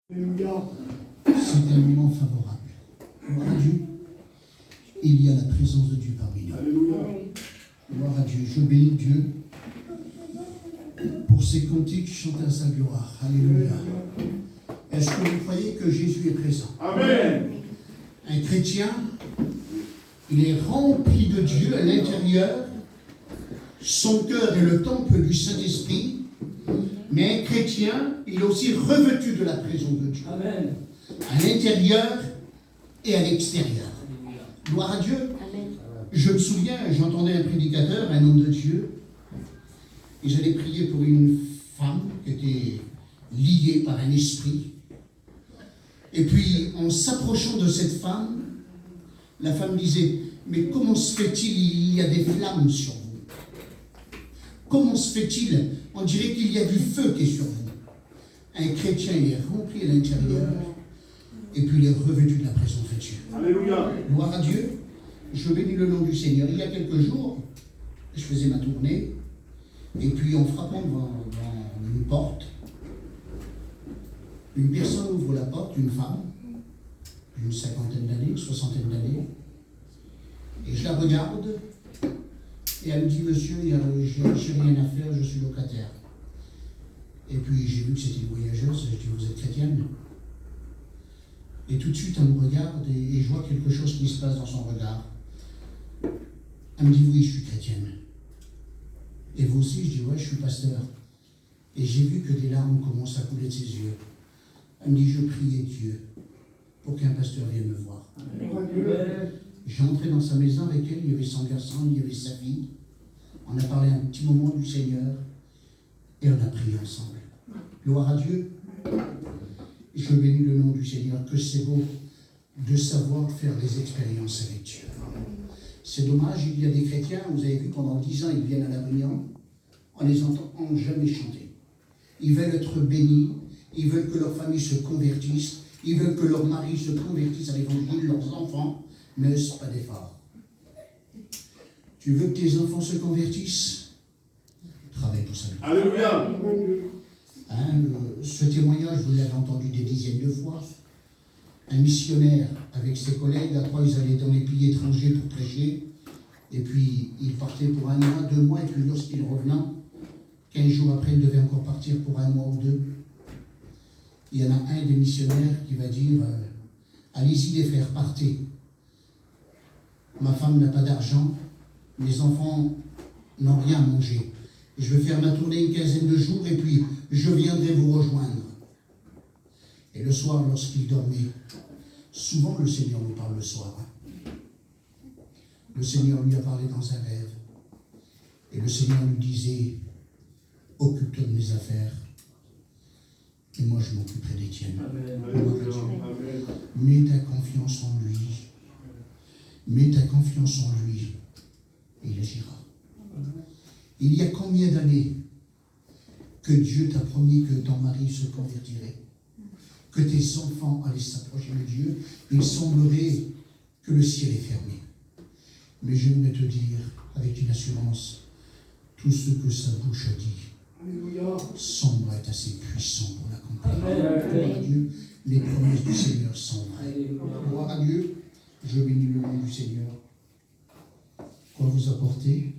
C'est un moment favorable. Gloire à Dieu. Il y a la présence de Dieu parmi nous. Alléluia. Gloire à Dieu. Je bénis Dieu pour ces cantiques chantés à sa gloire. Alléluia. Est-ce que vous croyez que Jésus est présent? Amen. Un chrétien, il est rempli de Dieu à l'intérieur. Son cœur est le temple du Saint-Esprit. Mais un chrétien, il est aussi revêtu de la présence de Dieu. Amen. À l'intérieur et à l'extérieur. Gloire à Dieu. Amen. Je me souviens, j'entendais un prédicateur, un homme de Dieu. Ils allaient prier pour une femme qui était liée par un esprit. Et puis, en s'approchant de cette femme, la femme disait, mais comment se fait-il, il y a des flammes sur vous? Comment se fait-il? On dirait qu'il y a du feu qui est sur vous. Un chrétien, il est rempli à l'intérieur, et puis il est revêtu de la présence de Dieu. Alléluia. Gloire à Dieu. Je bénis le nom du Seigneur. Il y a quelques jours, je faisais ma tournée, et puis en frappant devant une porte, une personne ouvre la porte, une femme, d'une cinquantaine d'années, soixantaine d'années, et je la regarde, et elle me dit, monsieur, je n'ai rien à faire, je suis locataire. Et puis j'ai vu que c'était une voyageuse, je dis, vous êtes chrétienne? Et tout de suite, elle me regarde et je vois quelque chose qui se passe dans son regard. Elle me dit, oui, je suis chrétienne. Et vous aussi? Je dis, ouais, je suis pasteur. Et j'ai vu que des larmes commencent à couler de ses yeux. Elle me dit, je priais Dieu pour qu'un pasteur vienne me voir. J'ai entré dans sa maison avec elle, il y avait son garçon, il y avait sa fille. On a parlé un petit moment du Seigneur et on a prié ensemble. Gloire à Dieu. Je bénis le nom du Seigneur, que c'est beau de savoir faire des expériences avec Dieu. C'est dommage, il y a des chrétiens, vous avez vu, pendant 10 ans, ils viennent à la réunion, on les entend jamais chanter. Ils veulent être bénis, ils veulent que leur famille se convertisse, ils veulent que leur mari se convertisse à l'évangile, leurs enfants ne laissent pas d'effort. Tu veux que tes enfants se convertissent? Travaille pour ça. Alléluia. Ce témoignage, vous l'avez entendu des dizaines de fois. Un missionnaire avec ses collègues, à trois, ils allaient dans les pays étrangers pour prêcher. Et puis, ils partaient pour 1 mois, 2 mois, et puis lorsqu'ils revenaient, 15 jours après, ils devaient encore partir pour 1 mois ou 2. Il y en a un des missionnaires qui va dire, allez-y les frères, partez. Ma femme n'a pas d'argent, mes enfants n'ont rien à manger. Je vais faire ma tournée une quinzaine de jours et puis je viendrai vous rejoindre. Et le soir, lorsqu'il dormait, souvent le Seigneur nous parle le soir. Le Seigneur lui a parlé dans un rêve. Et le Seigneur lui disait, occupe-toi de mes affaires. Et moi, je m'occuperai des tiennes. Mets ta confiance en lui. Mets ta confiance en lui. Et il agira. Il y a combien d'années que Dieu t'a promis que ton mari se convertirait, que tes enfants allaient s'approcher de Dieu? Il semblerait que le ciel est fermé. Mais j'aimerais te dire, avec une assurance, tout ce que sa bouche a dit semble être assez puissant pour l'accomplir. Gloire à Dieu, les promesses du Seigneur sont vraies. Gloire à Dieu, je bénis le nom du Seigneur. Quoi vous apporter?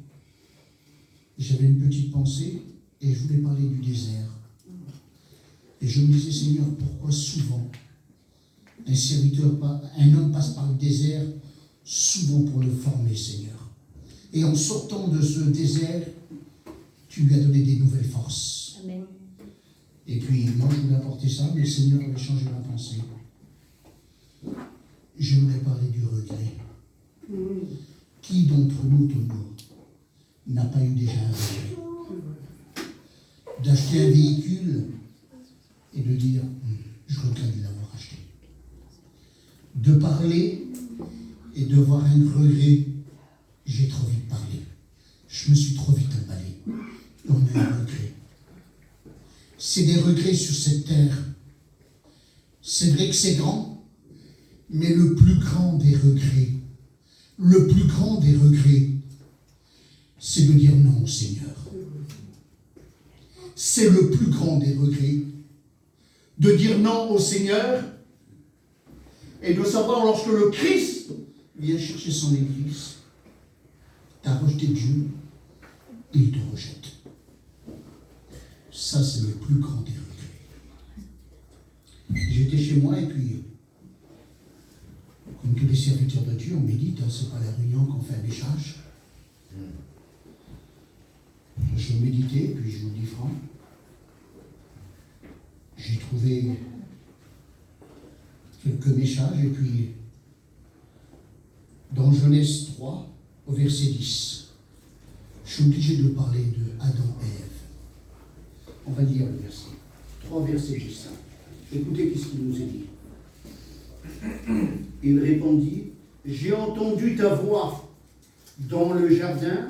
J'avais une petite pensée et je voulais parler du désert. Et je me disais, Seigneur, pourquoi souvent un homme passe par le désert, souvent pour le former, Seigneur. Et en sortant de ce désert, tu lui as donné des nouvelles forces. Amen. Et puis, moi, je voulais apporter ça, mais le Seigneur avait changé ma pensée. J'aimerais parler du regret. Qui d'entre nous, n'a pas eu déjà un regret? D'acheter un véhicule et de dire, je regrette de l'avoir acheté. De parler et de voir un regret, j'ai trop vite parlé. Je me suis trop vite emballé. On a un regret. C'est des regrets sur cette terre. C'est vrai que c'est grand, mais le plus grand des regrets, c'est de dire non au Seigneur. C'est le plus grand des regrets de dire non au Seigneur et de savoir lorsque le Christ vient chercher son Église, tu as rejeté Dieu, il te rejette. Ça, c'est le plus grand des regrets. J'étais chez moi et puis, comme tous les serviteurs de Dieu, on médite, hein, c'est pas la réunion qu'on fait un message. Je méditais, puis je vous dis franc, j'ai trouvé quelques messages, et puis dans Genèse 3, au verset 10, je suis obligé de parler de Adam et Ève. On va lire le verset. 3 versets 10. Écoutez ce qu'il nous est dit. Il répondit, « J'ai entendu ta voix dans le jardin,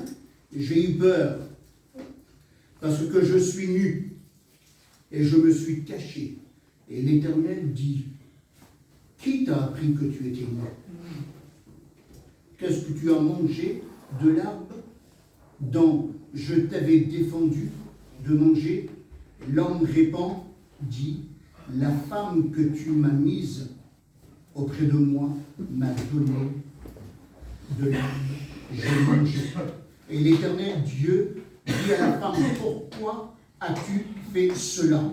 j'ai eu peur, parce que je suis nu, et je me suis caché. Et l'Éternel dit, qui t'a appris que tu étais nu? Qu'est-ce que tu as mangé de l'arbre dont je t'avais défendu de manger? L'homme répond, dit, la femme que tu m'as mise auprès de moi m'a donné de l'arbre, j'ai mangé. Et l'Éternel Dieu dit à la femme, pourquoi as-tu fait cela?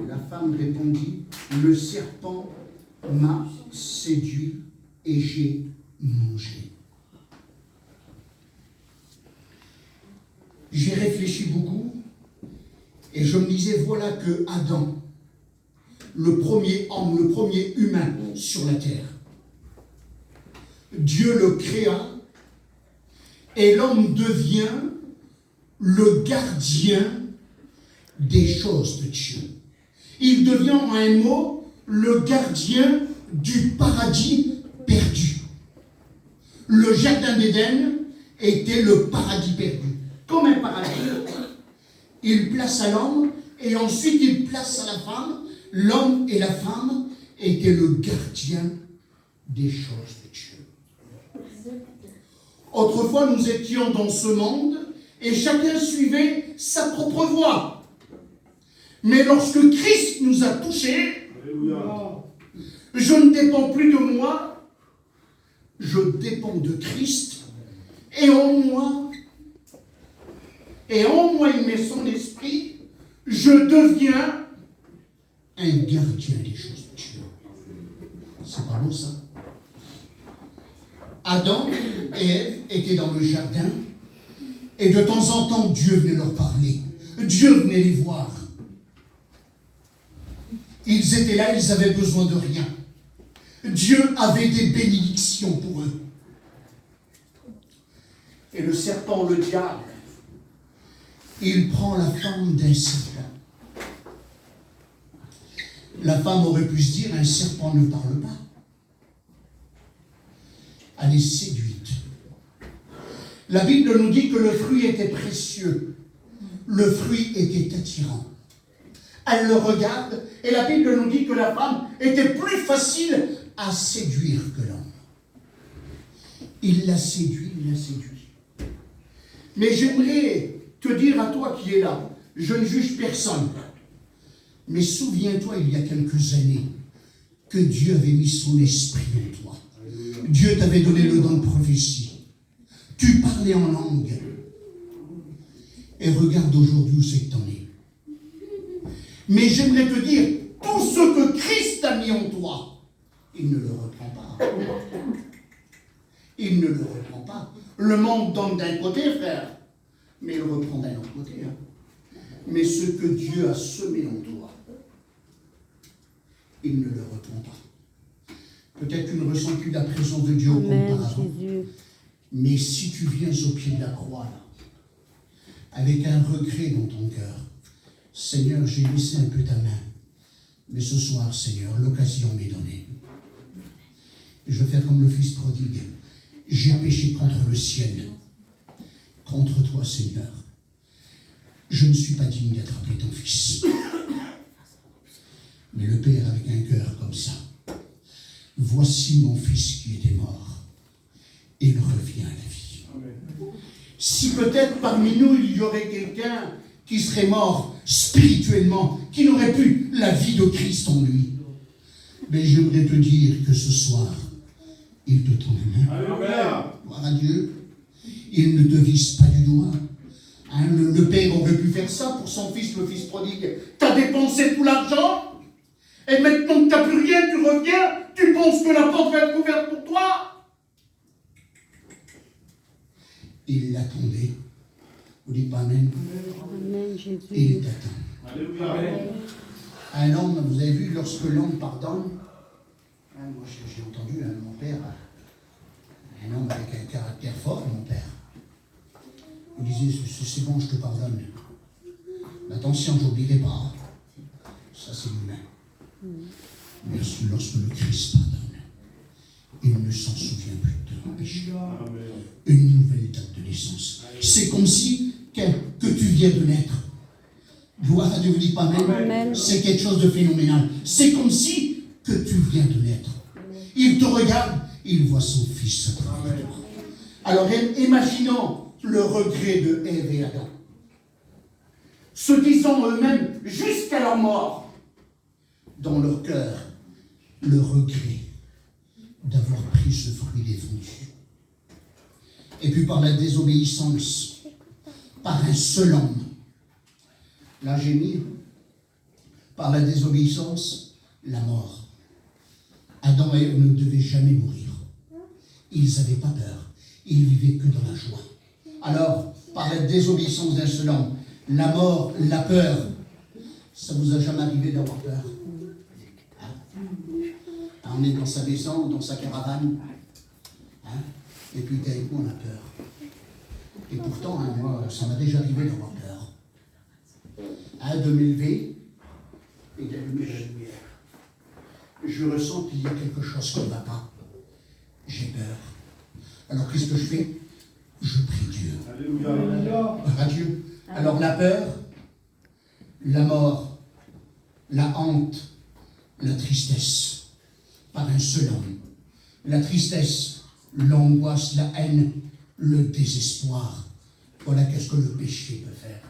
La femme répondit, le serpent m'a séduit et j'ai mangé. J'ai réfléchi beaucoup et je me disais, voilà que Adam, le premier homme, le premier humain sur la terre, Dieu le créa et l'homme devient le gardien des choses de Dieu. Il devient, en un mot, le gardien du paradis perdu. Le jardin d'Éden était le paradis perdu. Comme un paradis, il place à l'homme et ensuite il place à la femme. L'homme et la femme étaient le gardien des choses de Dieu. Autrefois, nous étions dans ce monde et chacun suivait sa propre voie. Mais lorsque Christ nous a touchés, je ne dépends plus de moi, je dépends de Christ, et en moi, il met son esprit, je deviens un gardien des choses de Dieu. C'est pas beau ça? Adam et Ève étaient dans le jardin, et de temps en temps, Dieu venait leur parler. Dieu venait les voir. Ils étaient là, ils avaient besoin de rien. Dieu avait des bénédictions pour eux. Et le serpent, le diable, il prend la forme d'un serpent. La femme aurait pu se dire, un serpent ne parle pas. Elle est séduite. La Bible nous dit que le fruit était précieux. Le fruit était attirant. Elle le regarde et la Bible nous dit que la femme était plus facile à séduire que l'homme. Il l'a séduit, il l'a séduit. Mais j'aimerais te dire à toi qui es là, je ne juge personne, mais souviens-toi il y a quelques années que Dieu avait mis son esprit en toi. Dieu t'avait donné le don de prophétie. Tu parlais en langue. Et regarde aujourd'hui où c'est que t'en es. Mais j'aimerais te dire, tout ce que Christ a mis en toi, il ne le reprend pas. Il ne le reprend pas. Le monde donne d'un côté, frère, mais il reprend d'un autre côté. Hein. Mais ce que Dieu a semé en toi, il ne le reprend pas. Peut-être tu ne ressens plus la présence de Dieu auparavant. Mais si tu viens au pied de la croix, là, avec un regret dans ton cœur, Seigneur, j'ai laissé un peu ta main, mais ce soir, Seigneur, l'occasion m'est donnée. Je vais faire comme le fils prodigue. J'ai péché contre le ciel, contre toi, Seigneur. Je ne suis pas digne d'attraper ton fils. Mais le Père, avec un cœur comme ça, voici mon fils qui était mort. Il revient à la vie. Si peut-être parmi nous, il y aurait quelqu'un qui serait mort spirituellement, spirituellement, qui n'aurait plus la vie de Christ en lui. Mais j'aimerais te dire que ce soir, il te tend la main. Alléluia. Gloire à Dieu. Il ne te vise pas du doigt. Hein, le père aurait pu faire ça pour son fils, le fils prodigue. Tu as dépensé tout l'argent, et maintenant que tu n'as plus rien, tu reviens, tu penses que la porte va être ouverte pour toi. Il l'attendait. Vous dites pas Amen. Amen, Jésus. Il t'attend. Alléluia. Un homme, vous avez vu, lorsque l'homme pardonne, hein, moi j'ai entendu mon père, un homme avec un caractère fort, mon père. Il disait, c'est bon, je te pardonne. Mais attention, je n'oublierai pas. Ça, c'est humain. Mais lorsque le Christ pardonne, il ne s'en souvient plus de ton péché. Une nouvelle date de naissance. C'est comme si que tu viens de naître. Gloire à Dieu, vous dites pas Amen. C'est quelque chose de phénoménal. C'est comme si que tu viens de naître. Il te regarde, il voit son fils. Alors, imaginons le regret de Ève et Adam, se disant eux-mêmes jusqu'à leur mort, dans leur cœur, le regret d'avoir pris ce fruit défendu. Et puis par la désobéissance, par un seul homme, là j'ai mis, par la désobéissance, la mort. Adam et Ève ne devaient jamais mourir. Ils n'avaient pas peur. Ils vivaient que dans la joie. Alors, par la désobéissance d'un seul homme, la mort, la peur, ça vous a jamais arrivé d'avoir peur? Hein? On est dans sa maison, dans sa caravane, hein? Et puis d'un coup on a peur. Et pourtant, hein, moi, ça m'a déjà arrivé d'avoir peur. Hein, de m'élever et d'allumer la lumière. Je ressens qu'il y a quelque chose qui ne va pas. J'ai peur. Alors qu'est-ce que je fais? Je prie Dieu. Alléluia. Dieu. Alors la peur, la mort, la honte, la tristesse, par un seul homme. La tristesse, l'angoisse, la haine, le désespoir. Voilà qu'est-ce que le péché peut faire.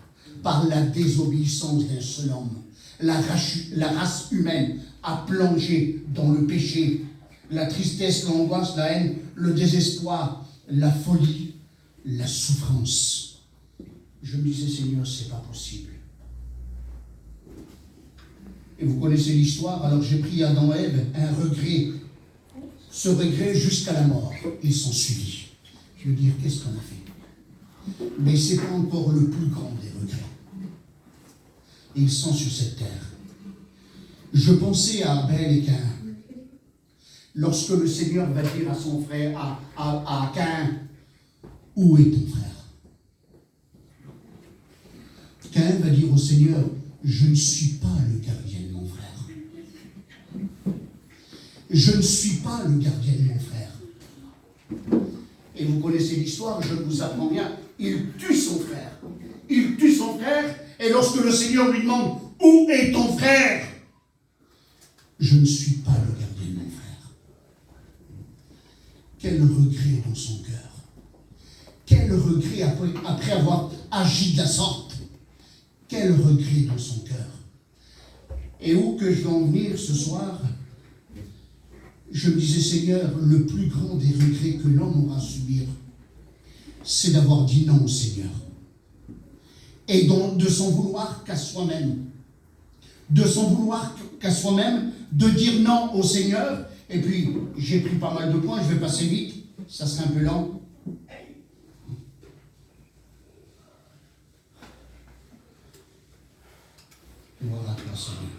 Par la désobéissance d'un seul homme, la race humaine a plongé dans le péché. La tristesse, l'angoisse, la haine, le désespoir, la folie, la souffrance. Je me disais, Seigneur, c'est pas possible. Et vous connaissez l'histoire, alors j'ai pris Adam et Ève un regret. Ce regret jusqu'à la mort. Ils sont suivis. Je veux dire, qu'est-ce qu'on a fait? Mais ce n'est pas encore le plus grand des regrets. Ils sont sur cette terre. Je pensais à Abel et Caïn. Lorsque le Seigneur va dire à son frère, à Caïn, où est ton frère? Caïn va dire au Seigneur, je ne suis pas le gardien de mon frère. Je ne suis pas le gardien de mon frère. Et vous connaissez l'histoire, je vous apprends bien, il tue son frère. Il tue son frère, et lorsque le Seigneur lui demande, où est ton frère? Je ne suis pas le gardien de mon frère. Quel regret dans son cœur. Quel regret après avoir agi de la sorte. Quel regret dans son cœur. Et où que je vais en venir ce soir, je me disais, Seigneur, le plus grand des regrets que l'homme aura à subir, c'est d'avoir dit non au Seigneur. Et donc de s'en vouloir qu'à soi-même. De s'en vouloir qu'à soi-même, de dire non au Seigneur. Et puis, j'ai pris pas mal de points, je vais passer vite, ça serait un peu lent. Voilà, Seigneur.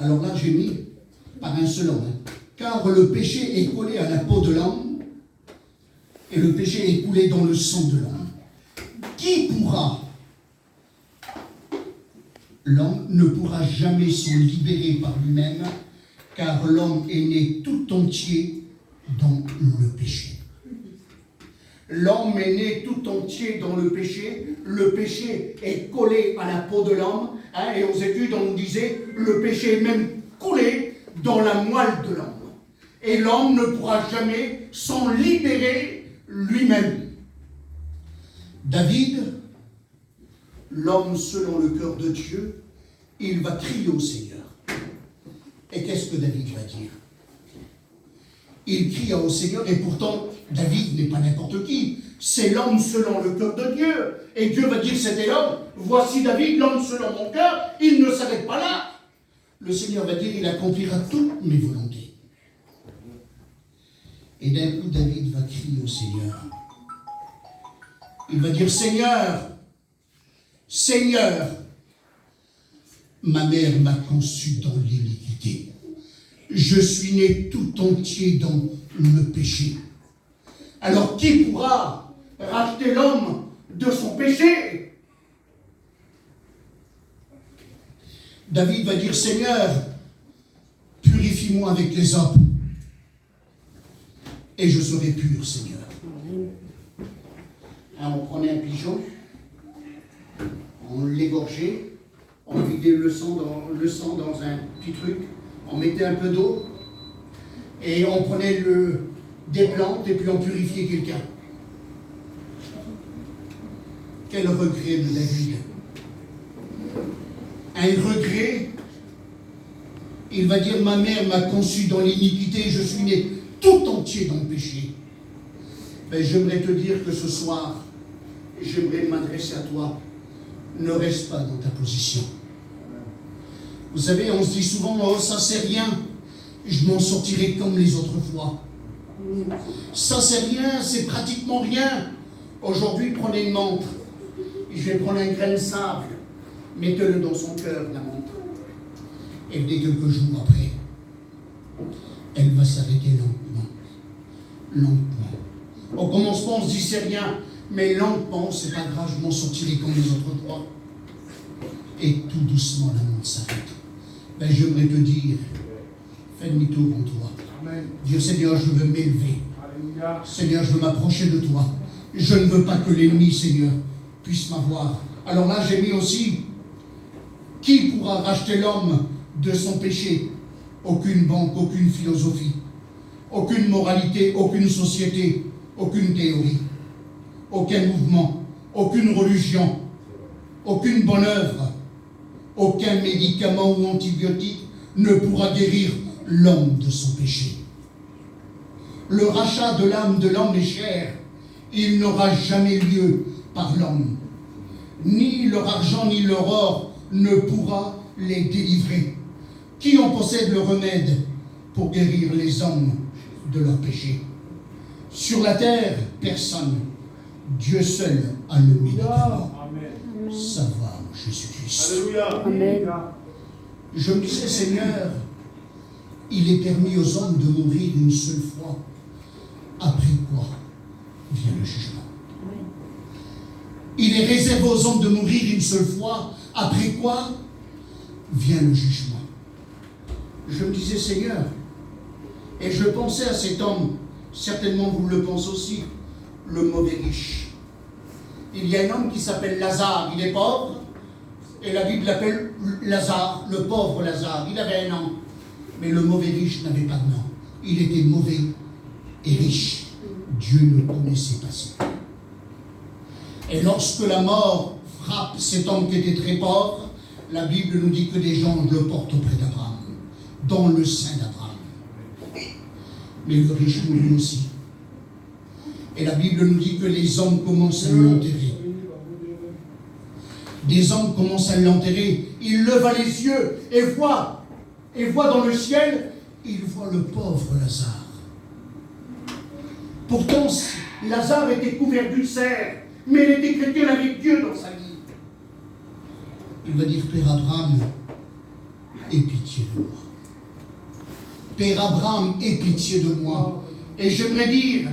Alors là, j'ai mis par un seul homme. Car le péché est collé à la peau de l'homme, et le péché est coulé dans le sang de l'homme. Qui pourra? L'homme ne pourra jamais s'en libérer par lui-même, car l'homme est né tout entier dans le péché. L'homme est né tout entier dans le péché est collé à la peau de l'homme, hein, et aux études on nous disait, le péché est même coulé dans la moelle de l'homme. Et l'homme ne pourra jamais s'en libérer lui-même. David, l'homme selon le cœur de Dieu, il va crier au Seigneur. Et qu'est-ce que David va dire? Il crie au Seigneur, et pourtant, David n'est pas n'importe qui. C'est l'homme selon le cœur de Dieu. Et Dieu va dire, c'était l'homme. Voici David, l'homme selon mon cœur. Il ne s'arrête pas là. Le Seigneur va dire, il accomplira toutes mes volontés. Et d'un coup, David va crier au Seigneur. Il va dire, Seigneur, Seigneur, ma mère m'a conçu dans l'iniquité. Je suis né tout entier dans le péché. Alors qui pourra racheter l'homme de son péché? David va dire, Seigneur, purifie-moi avec les eaux, et je serai pur, Seigneur. On prenait un pigeon, on l'égorgeait, on vidait le sang dans un petit truc, on mettait un peu d'eau, et on prenait des plantes, et puis on purifiait quelqu'un. Quel regret de David! Un regret, il va dire, ma mère m'a conçu dans l'iniquité, je suis né tout entier dans le péché. Ben, j'aimerais te dire que ce soir, j'aimerais m'adresser à toi. Ne reste pas dans ta position. Vous savez, on se dit souvent, oh, ça c'est rien, je m'en sortirai comme les autres fois. Ça c'est rien, c'est pratiquement rien. Aujourd'hui, prenez une montre. Je vais prendre un grain de sable, mettez-le dans son cœur, la montre. Et dès quelques jours après, elle va s'arrêter lentement. Lentement. Au commencement, on se dit c'est rien, mais lentement, c'est pas grave, je m'en sortirai comme les autres fois. Et tout doucement, la montre s'arrête. Ben, j'aimerais te dire, fais demi-tour en toi. Amen. Dire, Seigneur, je veux m'élever. Seigneur, je veux m'approcher de toi. Je ne veux pas que l'ennemi, Seigneur, puisse m'avoir. Alors là, j'ai mis aussi, qui pourra racheter l'homme de son péché? Aucune banque, aucune philosophie, aucune moralité, aucune société, aucune théorie, aucun mouvement, aucune religion, aucune bonne œuvre, aucun médicament ou antibiotique ne pourra guérir l'homme de son péché. Le rachat de l'âme de l'homme est cher. Il n'aura jamais lieu par l'homme. Ni leur argent ni leur or ne pourra les délivrer. Qui en possède le remède pour guérir les hommes de leur péché? Sur la terre, personne. Dieu seul a le médicament. Savoir Jésus-Christ. Amen. Je me disais, Seigneur, il est permis aux hommes de mourir une seule fois. Après quoi vient le jugement. Il est réservé aux hommes de mourir une seule fois. Après quoi vient le jugement. Je me disais, Seigneur, et je pensais à cet homme, certainement vous le pensez aussi, le mauvais riche. Il y a un homme qui s'appelle Lazare, il est pauvre, et la Bible l'appelle Lazare, le pauvre Lazare. Il avait un nom, mais le mauvais riche n'avait pas de nom. Il était mauvais et riche. Dieu ne connaissait pas ça. Et lorsque la mort frappe cet homme qui était très pauvre, la Bible nous dit que des anges le portent auprès d'Abraham, dans le sein d'Abraham. Mais le riche mourut aussi. Et la Bible nous dit que les hommes commencent à l'enterrer. Des hommes commencent à l'enterrer. Il leva les yeux et voit dans le ciel, il voit le pauvre Lazare. Pourtant, Lazare était couvert d'ulcères, mais il était chrétien avec Dieu dans sa vie. Il va dire, Père Abraham, aie pitié de moi. Père Abraham, aie pitié de moi. Et j'aimerais dire,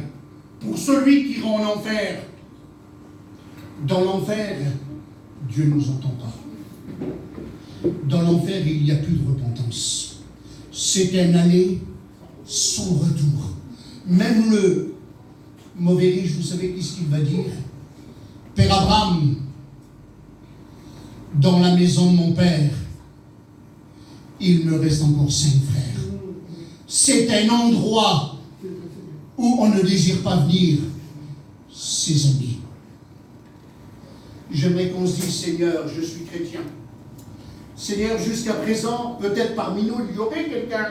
pour celui qui ira en enfer, dans l'enfer, Dieu ne nous entend pas. Dans l'enfer, il n'y a plus de repentance. C'est un aller sans retour. Même le mauvais riche, vous savez qu'est-ce qu'il va dire? Père Abraham, dans la maison de mon père, il me reste encore 5 frères. C'est un endroit où on ne désire pas venir ses amis. J'aimerais qu'on se dise, Seigneur, je suis chrétien. Seigneur, jusqu'à présent, peut-être parmi nous, il y aurait quelqu'un.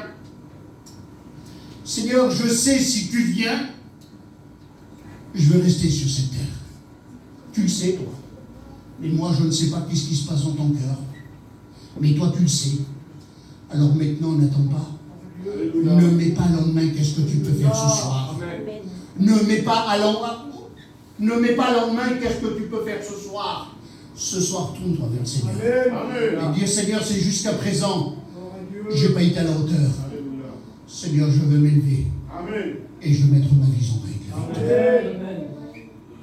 Seigneur, je sais si tu viens, je veux rester sur cette terre. Tu le sais, toi. Mais moi, je ne sais pas qu'est-ce qui se passe dans ton cœur. Mais toi, tu le sais. Alors maintenant, n'attends pas. Ne mets pas à lendemain qu'est-ce que tu peux faire ce soir. Ne mets pas à lendemain qu'est-ce que tu peux faire ce soir. Ce soir, tourne-toi vers le Seigneur. Et dire, Seigneur, c'est jusqu'à présent, je n'ai pas été à la hauteur. Seigneur, je veux m'élever. Et je veux mettre ma vie en règle.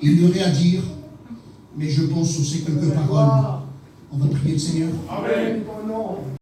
Il y aurait à dire, mais je pense sur ces quelques paroles, on va prier le Seigneur. Amen.